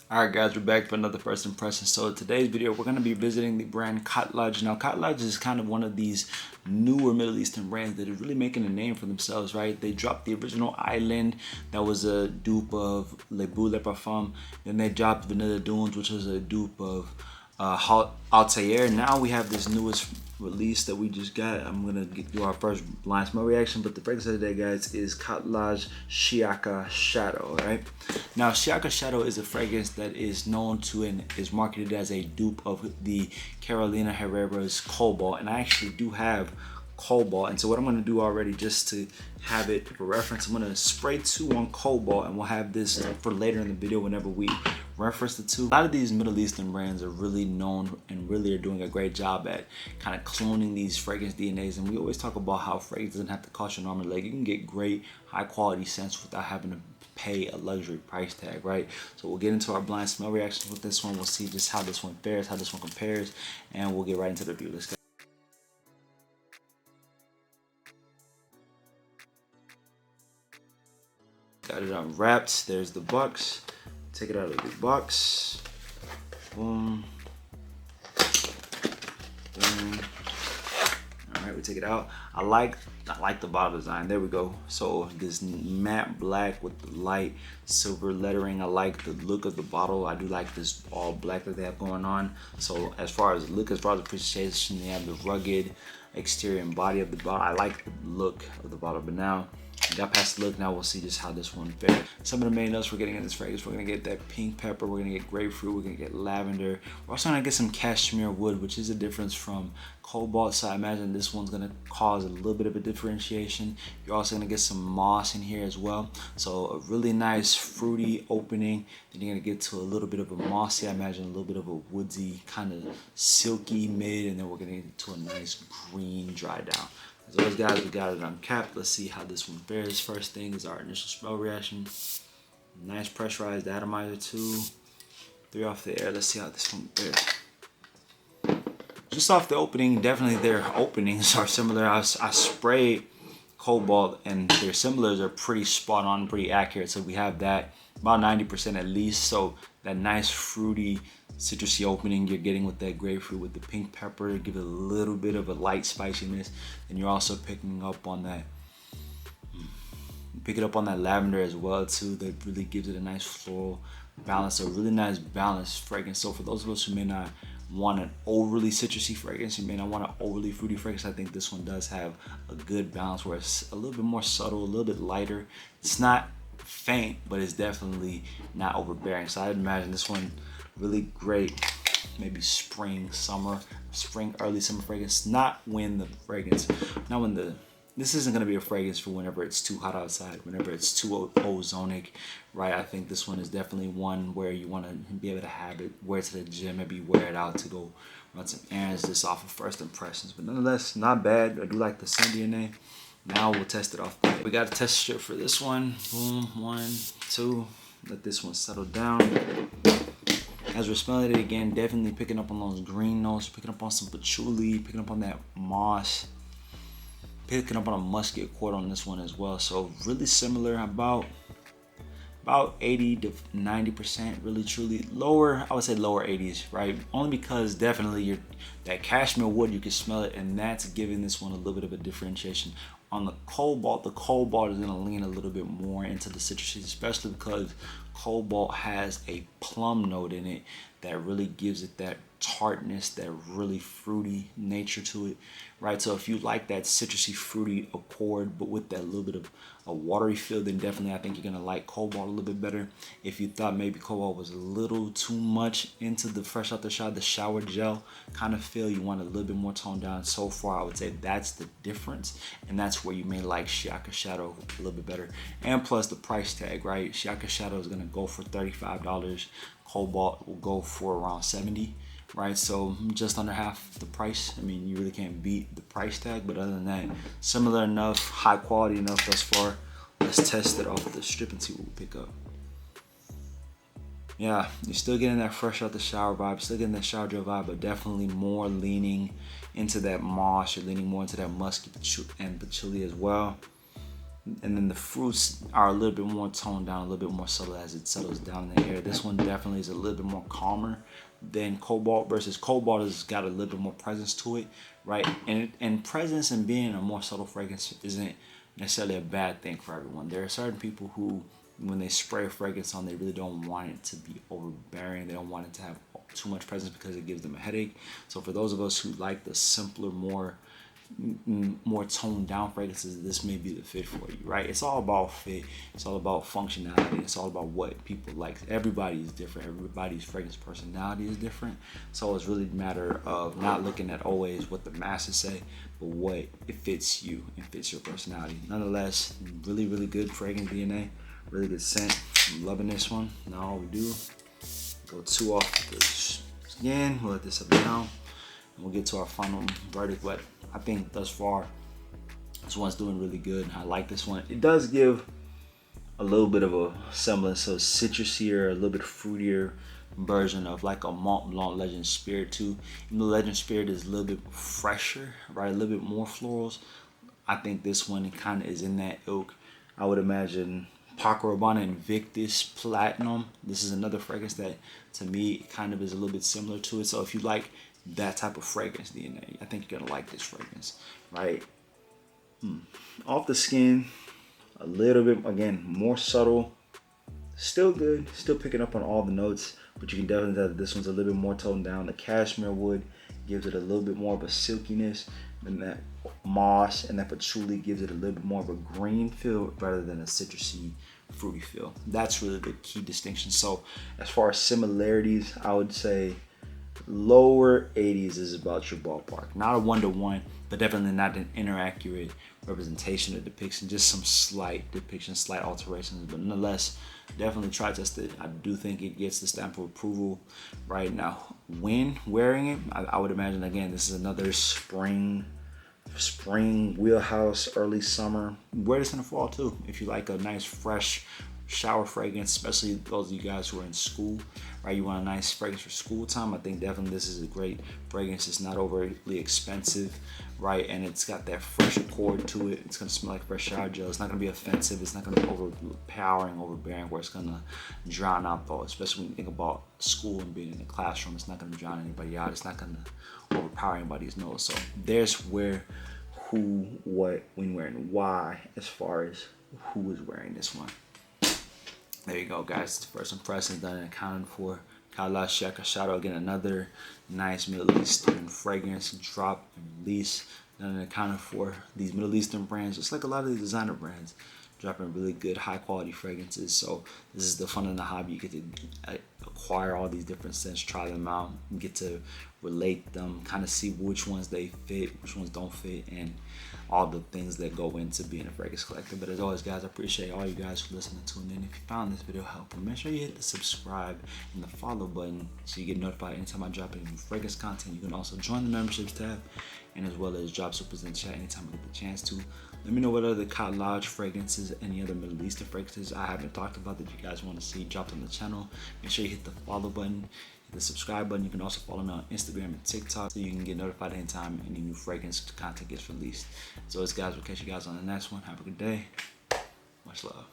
Alright guys, we're back for another first impression. So today's video, we're going to be visiting the brand Khadlaj. Now Khadlaj is kind of one of these newer Middle Eastern brands that is really making a name for themselves, right? They dropped the original Island, that was a dupe of Le Bout Le Parfum. Then they dropped Vanilla Dunes, which was a dupe of Altair. Now we have this newest release that we just got. I'm gonna do our first blind smell reaction, but the fragrance of the day, guys, is Khadlaj Shiyaka Shadow. Right now, Shiyaka Shadow is a fragrance that is known to and is marketed as a dupe of the Carolina Herrera's Cobalt, and I actually do have Cobalt. And so what I'm going to do already, just to have it for reference, I'm going to spray 2 on Cobalt, and we'll have this for later in the video whenever we reference the 2. A lot of these Middle Eastern brands are really known and really are doing a great job at kind of cloning these fragrance DNAs, and we always talk about how fragrance doesn't have to cost you an arm and leg. You can get great high quality scents without having to pay a luxury price tag, right? So we'll get into our blind smell reactions with this one. We'll see just how this one fares, how this one compares, and we'll get right into the review. Let's go. Got it unwrapped. There's the box. Take it out of the box. Boom. Boom. All right, we take it out. I like the bottle design. There we go. So this matte black with the light silver lettering. I like the look of the bottle. I do like this all black that they have going on. So as far as look, as far as appreciation, they have the rugged exterior and body of the bottle. I like the look of the bottle, but now got past the look. Now we'll see just how this one fares. Some of the main notes we're getting in this fragrance, we're gonna get that pink pepper, we're gonna get grapefruit, we're gonna get lavender. We're also gonna get some cashmere wood, which is a difference from Cobalt. So I imagine this one's gonna cause a little bit of a differentiation. You're also gonna get some moss in here as well. So a really nice fruity opening. Then you're gonna get to a little bit of a mossy, I imagine a little bit of a woodsy, kind of silky mid, and then we're gonna get to a nice green dry down. As always, guys, we got it uncapped. Let's see how this one fares. First thing is our initial smell reaction. Nice pressurized atomizer, 2, 3 off the air. Let's see how this one fares. Just off the opening, definitely their openings are similar. I sprayed Cobalt, and their similars are pretty spot on, pretty accurate. So we have that about 90% at least. So that nice fruity citrusy opening you're getting with that grapefruit with the pink pepper, give it a little bit of a light spiciness, and you're also picking up on that lavender as well too, that really gives it a nice floral balance, a really nice balanced fragrance. So for those of us who may not want an overly citrusy fragrance, you may not want an overly fruity fragrance, I think this one does have a good balance where it's a little bit more subtle, a little bit lighter. It's not faint, but it's definitely not overbearing. So I'd imagine this one really great, maybe spring, summer, early summer fragrance. This isn't gonna be a fragrance for whenever it's too hot outside, whenever it's too ozonic, right? I think this one is definitely one where you wanna be able to have it, wear it to the gym, maybe wear it out to go run some errands, just off of first impressions. But nonetheless, not bad. I do like the scent DNA. Now we'll test it off. We got a test strip for this one. Boom, 1, 2. Let this one settle down. As we're smelling it again, definitely picking up on those green notes, picking up on some patchouli, picking up on that moss, picking up on a musky accord on this one as well. So really similar, about 80 to 90%, really truly. Lower, I would say lower 80s, right? Only because definitely that cashmere wood, you can smell it, and that's giving this one a little bit of a differentiation. On the Cobalt is gonna lean a little bit more into the citrusy, especially because Cobalt has a plum note in it that really gives it that tartness, that really fruity nature to it, right? So if you like that citrusy, fruity accord, but with that little bit of a watery feel, then definitely I think you're gonna like Cobalt a little bit better. If you thought maybe Cobalt was a little too much into the fresh out the shower gel kind of feel, you want a little bit more toned down. So far, I would say that's the difference, and that's where you may like Shiyaka Shadow a little bit better. And plus the price tag, right? Shiyaka Shadow is gonna go for $35. Cobalt will go for around 70, right? So just under half the price. I mean, you really can't beat the price tag, but other than that, similar enough, high quality enough thus far. Let's test it off the strip and see what we pick up. Yeah, you're still getting that fresh out the shower vibe, still getting that shower gel vibe, but definitely more leaning into that moss. You're leaning more into that musky and patchouli as well. And then the fruits are a little bit more toned down, a little bit more subtle as it settles down in the air. This one definitely is a little bit more calmer than Cobalt, versus Cobalt has got a little bit more presence to it, right? And presence and being a more subtle fragrance isn't necessarily a bad thing for everyone. There are certain people who, when they spray a fragrance on, they really don't want it to be overbearing. They don't want it to have too much presence because it gives them a headache. So for those of us who like the simpler, more toned down fragrances, this may be the fit for you, right? It's all about fit. It's all about functionality. It's all about what people like. Everybody is different. Everybody's fragrance personality is different. So it's really a matter of not looking at always what the masses say, but what it fits you and fits your personality. Nonetheless, really, really good fragrance DNA. Really good scent. I'm loving this one. Now all we do, go 2 off the skin. We'll let this up down. And we'll get to our final verdict. But I think thus far, this one's doing really good. I like this one. It does give a little bit of a semblance of citrusier, a little bit fruitier version of like a Mont Blanc Legend Spirit too. Even though Legend Spirit is a little bit fresher, right? A little bit more florals. I think this one kind of is in that ilk. I would imagine Paco Rabanne Invictus Platinum. This is another fragrance that to me kind of is a little bit similar to it. So if you like that type of fragrance DNA, I think you're gonna like this fragrance, right? Off the skin, a little bit, again, more subtle, still good, still picking up on all the notes, but you can definitely tell that this one's a little bit more toned down. The cashmere wood gives it a little bit more of a silkiness, and that moss and that patchouli gives it a little bit more of a green feel rather than a citrusy, fruity feel. That's really the key distinction. So as far as similarities, I would say lower 80s is about your ballpark. Not a 1-to-1, but definitely not an inaccurate representation or depiction. Just some slight depictions, slight alterations, but nonetheless, definitely try test it. I do think it gets the stamp of approval right now. When wearing it, I would imagine, again, this is another spring wheelhouse, early summer. Wear this in the fall too if you like a nice fresh shower fragrance, especially those of you guys who are in school, right? You want a nice fragrance for school time. I think definitely this is a great fragrance. It's not overly expensive, right? And it's got that fresh accord to it. It's gonna smell like fresh shower gel. It's not gonna be offensive. It's not gonna be overpowering, overbearing, where it's gonna drown out thought, especially when you think about school and being in the classroom. It's not gonna drown anybody out. It's not gonna overpower anybody's nose. So there's where, who, what, when, where, and why, as far as who is wearing this one. There you go, guys. First impressions done and accounted for. Khadlaj, Shiyaka, shout out again, another nice Middle Eastern fragrance drop and release done and accounted for. These Middle Eastern brands, just like a lot of the designer brands, dropping really good, high quality fragrances. So this is the fun in the hobby. You get to acquire all these different scents, try them out, and get to relate them, kind of see which ones they fit, which ones don't fit, and all the things that go into being a fragrance collector. But as always, guys, I appreciate all you guys for listening to it. And if you found this video helpful, make sure you hit the subscribe and the follow button so you get notified anytime I drop any new fragrance content. You can also join the memberships tab, and as well as drop supers in chat anytime I get the chance to. Let me know what other Khadlaj fragrances, any other Middle Eastern fragrances I haven't talked about that you guys want to see dropped on the channel. Make sure you hit the follow button, hit the subscribe button. You can also follow me on Instagram and TikTok so you can get notified anytime any new fragrance content gets released. So as guys, we'll catch you guys on the next one. Have a good day. Much love.